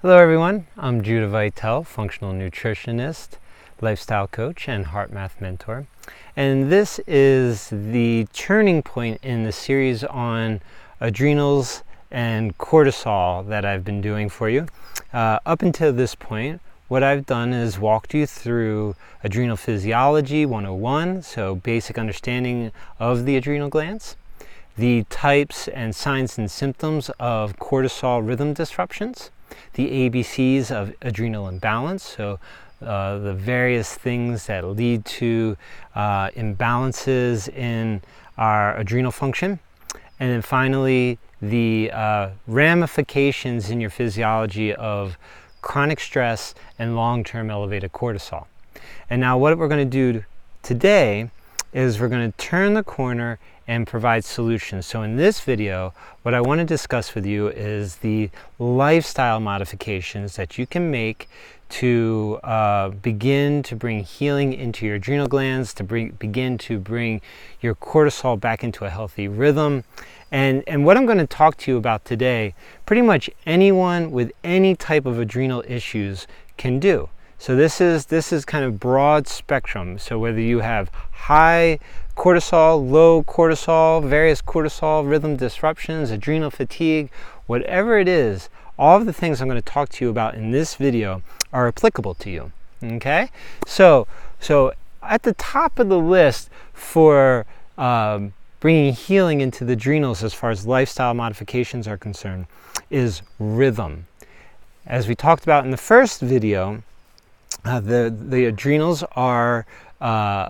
Hello everyone, I'm Judah Vitale, functional nutritionist, lifestyle coach, and heart math mentor. And this is the turning point in the series on adrenals and cortisol that I've been doing for you. Up until this point, what I've done is walked you through Adrenal Physiology 101, so basic understanding of the adrenal glands, the types and signs and symptoms of cortisol rhythm disruptions, the ABCs of adrenal imbalance, so the various things that lead to imbalances in our adrenal function, and then finally the ramifications in your physiology of chronic stress and long-term elevated cortisol. And now what we're going to do today is we're going to turn the corner and provide solutions. So in this video, what I want to discuss with you is the lifestyle modifications that you can make to begin to bring healing into your adrenal glands, to begin to bring your cortisol back into a healthy rhythm. And what I'm going to talk to you about today, pretty much anyone with any type of adrenal issues can do. So this is kind of broad spectrum. So whether you have high cortisol, low cortisol, various cortisol rhythm disruptions, adrenal fatigue, whatever it is, all of the things I'm going to talk to you about in this video are applicable to you. Okay? So at the top of the list for bringing healing into the adrenals as far as lifestyle modifications are concerned is rhythm. As we talked about in the first video, the adrenals are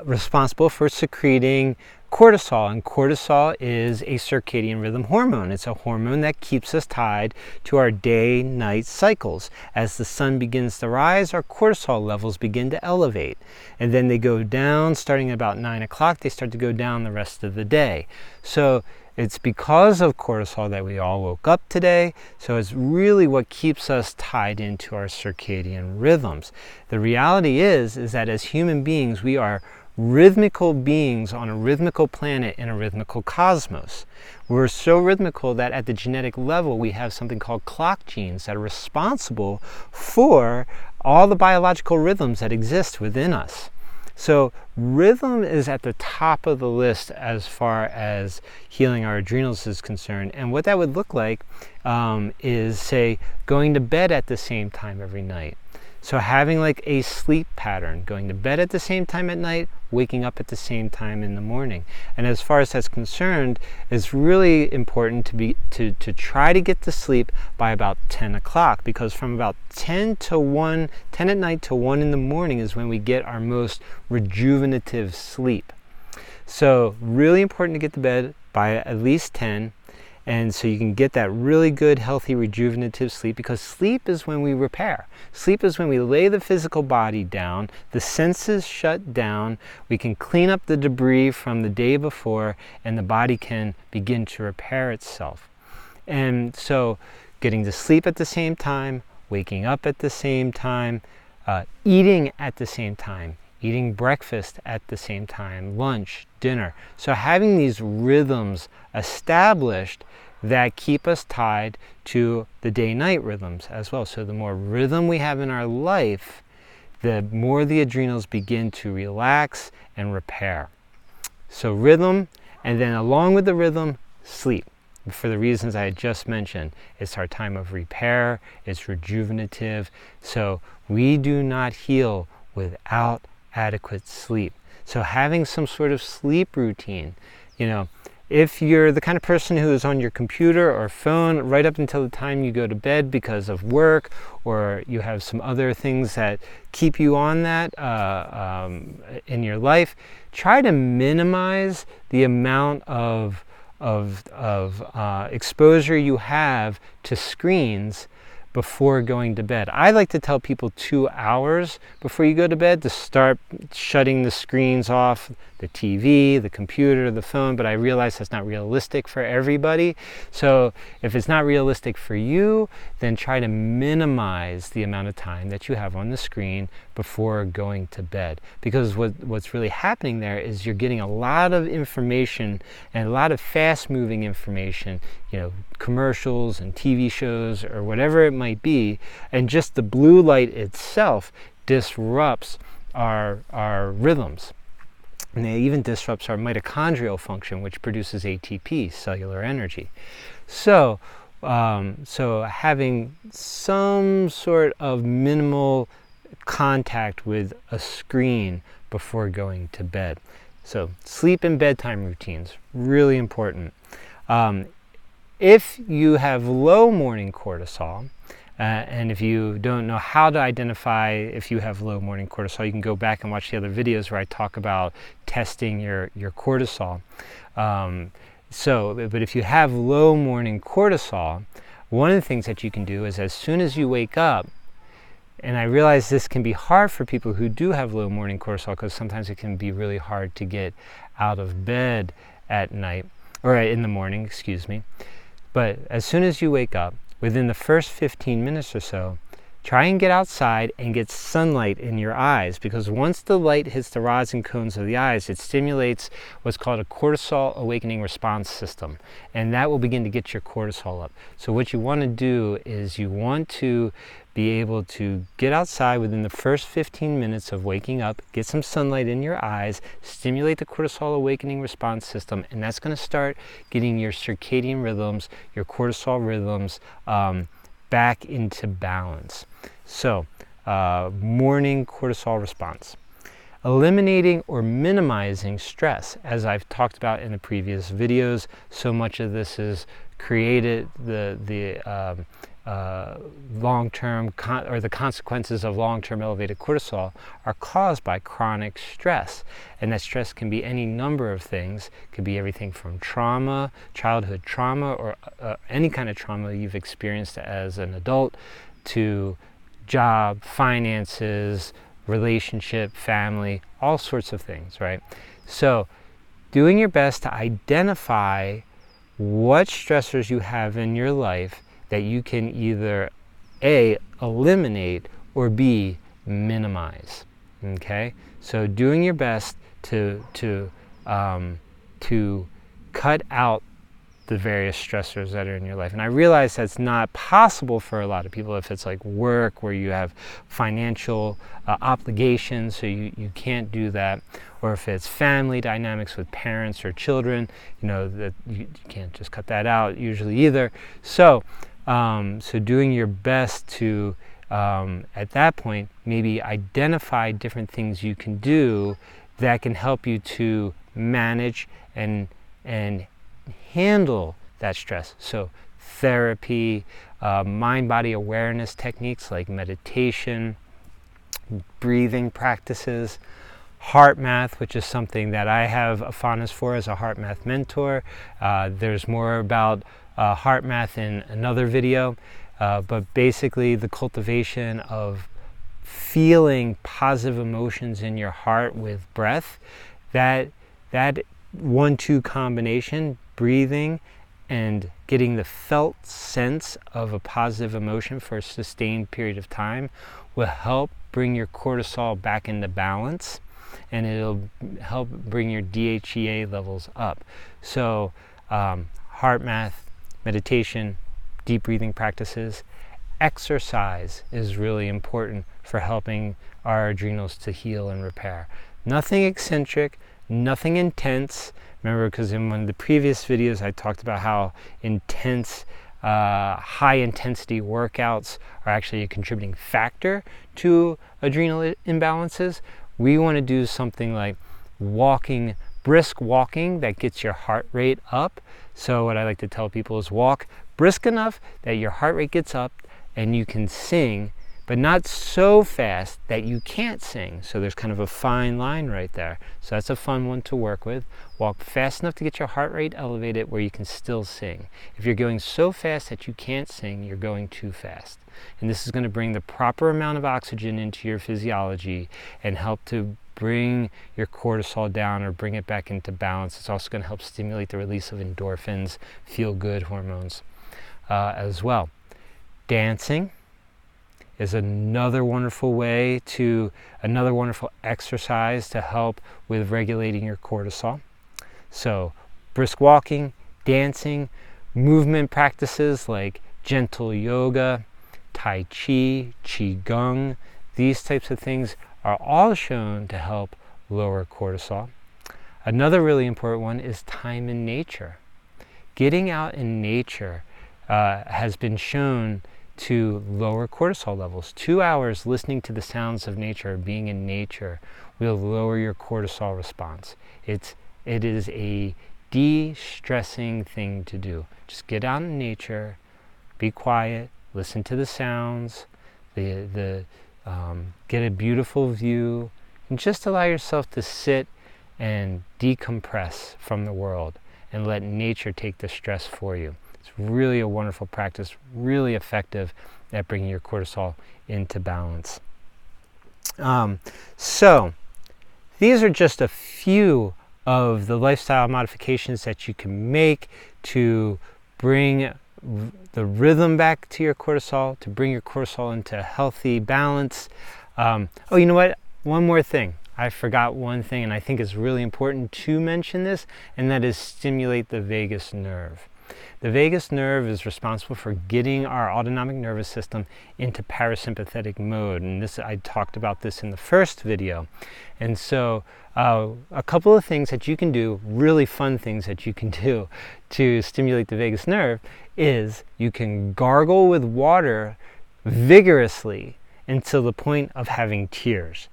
responsible for secreting cortisol, and cortisol is a circadian rhythm hormone. It's a hormone that keeps us tied to our day-night cycles. As the sun begins to rise, our cortisol levels begin to elevate, and then they go down starting at about 9 o'clock. They start to go down the rest of the day. So it's because of cortisol that we all woke up today, so it's really what keeps us tied into our circadian rhythms. The reality is that as human beings, we are rhythmical beings on a rhythmical planet in a rhythmical cosmos. We're so rhythmical that at the genetic level, we have something called clock genes that are responsible for all the biological rhythms that exist within us. So rhythm is at the top of the list as far as healing our adrenals is concerned. And what that would look like is, say, going to bed at the same time every night. So having like a sleep pattern, going to bed at the same time at night, waking up at the same time in the morning. And as far as that's concerned, it's really important to try to get to sleep by about 10 o'clock, because from about 10 at night to 1 in the morning is when we get our most rejuvenative sleep. So really important to get to bed by at least 10. And so you can get that really good, healthy, rejuvenative sleep, because sleep is when we repair. Sleep is when we lay the physical body down, the senses shut down, we can clean up the debris from the day before, and the body can begin to repair itself. And so getting to sleep at the same time, waking up at the same time, eating at the same time, eating breakfast at the same time, lunch, dinner. So having these rhythms established that keep us tied to the day-night rhythms as well. So the more rhythm we have in our life, the more the adrenals begin to relax and repair. So rhythm, and then along with the rhythm, sleep. For the reasons I had just mentioned, it's our time of repair, it's rejuvenative. So we do not heal without adequate sleep. So having some sort of sleep routine, if you're the kind of person who is on your computer or phone right up until the time you go to bed because of work, or you have some other things that keep you on that in your life, try to minimize the amount of exposure you have to screens before going to bed. I like to tell people 2 hours before you go to bed to start shutting the screens off, the TV, the computer, the phone, but I realize that's not realistic for everybody. So if it's not realistic for you, then try to minimize the amount of time that you have on the screen before going to bed. Because what's really happening there is you're getting a lot of information, and a lot of fast-moving information, commercials and TV shows or whatever it might might be, and just the blue light itself disrupts our rhythms. And it even disrupts our mitochondrial function, which produces ATP, cellular energy. So having some sort of minimal contact with a screen before going to bed. So sleep and bedtime routines, really important. If you have low morning cortisol, and if you don't know how to identify if you have low morning cortisol, you can go back and watch the other videos where I talk about testing your cortisol. But if you have low morning cortisol, one of the things that you can do is as soon as you wake up, and I realize this can be hard for people who do have low morning cortisol because sometimes it can be really hard to get out of bed at night, or in the morning, excuse me. But as soon as you wake up, within the first 15 minutes or so, try and get outside and get sunlight in your eyes, because once the light hits the rods and cones of the eyes, it stimulates what's called a cortisol awakening response system, and that will begin to get your cortisol up. So what you want to do is you want to be able to get outside within the first 15 minutes of waking up, get some sunlight in your eyes, stimulate the cortisol awakening response system, and that's going to start getting your circadian rhythms, your cortisol rhythms, back into balance. So, morning cortisol response. Eliminating or minimizing stress. As I've talked about in the previous videos, so much of this is created, the long-term the consequences of long-term elevated cortisol are caused by chronic stress, and that stress can be any number of things. It could be everything from trauma, childhood trauma, or any kind of trauma you've experienced as an adult, to job, finances, relationship, family, all sorts of things, right? So doing your best to identify what stressors you have in your life that you can either A, eliminate, or B, minimize. Okay? So doing your best to cut out the various stressors that are in your life. And I realize that's not possible for a lot of people if it's like work where you have financial obligations, so you can't do that, or if it's family dynamics with parents or children, that you can't just cut that out usually either. So doing your best to, at that point, maybe identify different things you can do that can help you to manage and handle that stress. So therapy, mind-body awareness techniques like meditation, breathing practices, heart math, which is something that I have a fondness for as a heart math mentor. There's more about heart math in another video, but basically the cultivation of feeling positive emotions in your heart with breath, that 1-2 combination, breathing and getting the felt sense of a positive emotion for a sustained period of time, will help bring your cortisol back into balance, and it'll help bring your DHEA levels up. So heart math, meditation, deep breathing practices. Exercise is really important for helping our adrenals to heal and repair. Nothing eccentric, nothing intense. Remember, because in one of the previous videos I talked about how intense, high intensity workouts are actually a contributing factor to adrenal imbalances. We want to do something like walking, brisk walking that gets your heart rate up. So what I like to tell people is walk brisk enough that your heart rate gets up and you can sing, but not so fast that you can't sing. So there's kind of a fine line right there. So that's a fun one to work with. Walk fast enough to get your heart rate elevated where you can still sing. If you're going so fast that you can't sing, you're going too fast. And this is going to bring the proper amount of oxygen into your physiology and help to bring your cortisol down or bring it back into balance. It's also going to help stimulate the release of endorphins, feel-good hormones as well. Dancing is another wonderful exercise to help with regulating your cortisol. So brisk walking, dancing, movement practices like gentle yoga, Tai Chi, Qigong, these types of things are all shown to help lower cortisol. Another really important one is time in nature. Getting out in nature has been shown to lower cortisol levels. 2 hours listening to the sounds of nature, being in nature, will lower your cortisol response. It is a de-stressing thing to do. Just get out in nature, be quiet, listen to the sounds, get a beautiful view, and just allow yourself to sit and decompress from the world and let nature take the stress for you. It's really a wonderful practice, really effective at bringing your cortisol into balance. So these are just a few of the lifestyle modifications that you can make to bring the rhythm back to your cortisol, to bring your cortisol into a healthy balance. Oh, you know what? One more thing. I forgot one thing, and I think it's really important to mention this, and that is stimulate the vagus nerve. The vagus nerve is responsible for getting our autonomic nervous system into parasympathetic mode, and I talked about this in the first video. And so a couple of things that you can do, really fun things that you can do to stimulate the vagus nerve, is you can gargle with water vigorously until the point of having tears.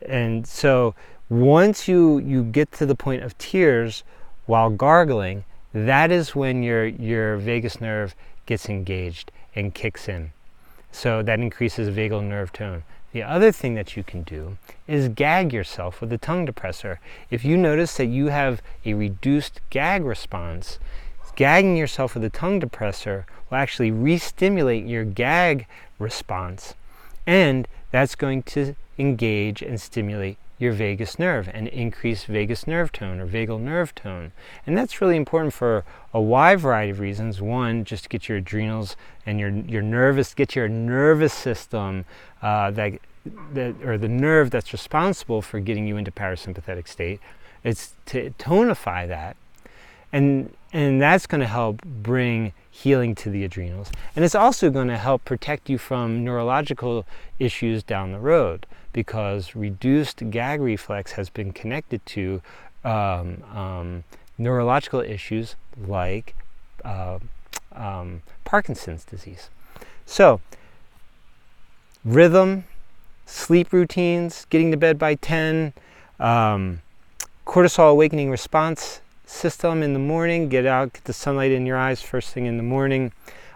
And so once you get to the point of tears while gargling, that is when your vagus nerve gets engaged and kicks in. So that increases vagal nerve tone. The other thing that you can do is gag yourself with a tongue depressor. If you notice that you have a reduced gag response, gagging yourself with a tongue depressor will actually re-stimulate your gag response, and that's going to engage and stimulate your vagus nerve and increase vagus nerve tone or vagal nerve tone. And that's really important for a wide variety of reasons. One, just to get your adrenals and your nervous system or the nerve that's responsible for getting you into parasympathetic state. It's to tonify that, and that's going to help bring healing to the adrenals. And it's also going to help protect you from neurological issues down the road, because reduced gag reflex has been connected to neurological issues like Parkinson's disease. So, rhythm, sleep routines, getting to bed by 10, cortisol awakening response system in the morning, get the sunlight in your eyes first thing in the morning,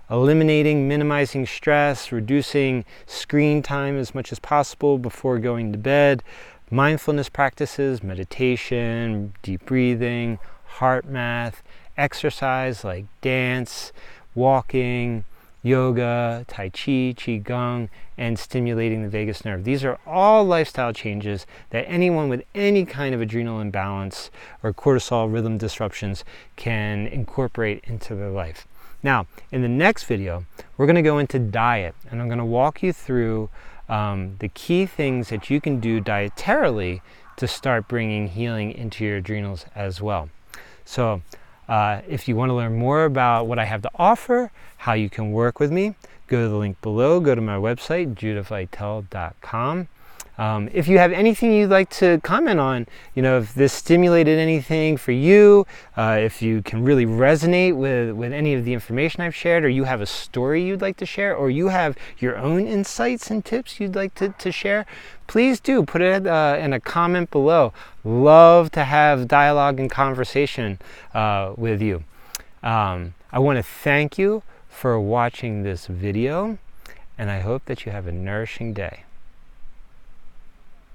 minimizing stress, reducing screen time as much as possible before going to bed, mindfulness practices, meditation, deep breathing, heart math, exercise like dance, walking, yoga, Tai Chi, Qigong, and stimulating the vagus nerve. These are all lifestyle changes that anyone with any kind of adrenal imbalance or cortisol rhythm disruptions can incorporate into their life. Now, in the next video, we're going to go into diet, and I'm going to walk you through the key things that you can do dietarily to start bringing healing into your adrenals as well. So, if you want to learn more about what I have to offer, how you can work with me, go to the link below, go to my website, judahvitale.com. If you have anything you'd like to comment on, if this stimulated anything for you, if you can really resonate with any of the information I've shared, or you have a story you'd like to share, or you have your own insights and tips you'd like to share, please do put it in a comment below. Love to have dialogue and conversation with you. I want to thank you for watching this video, and I hope that you have a nourishing day.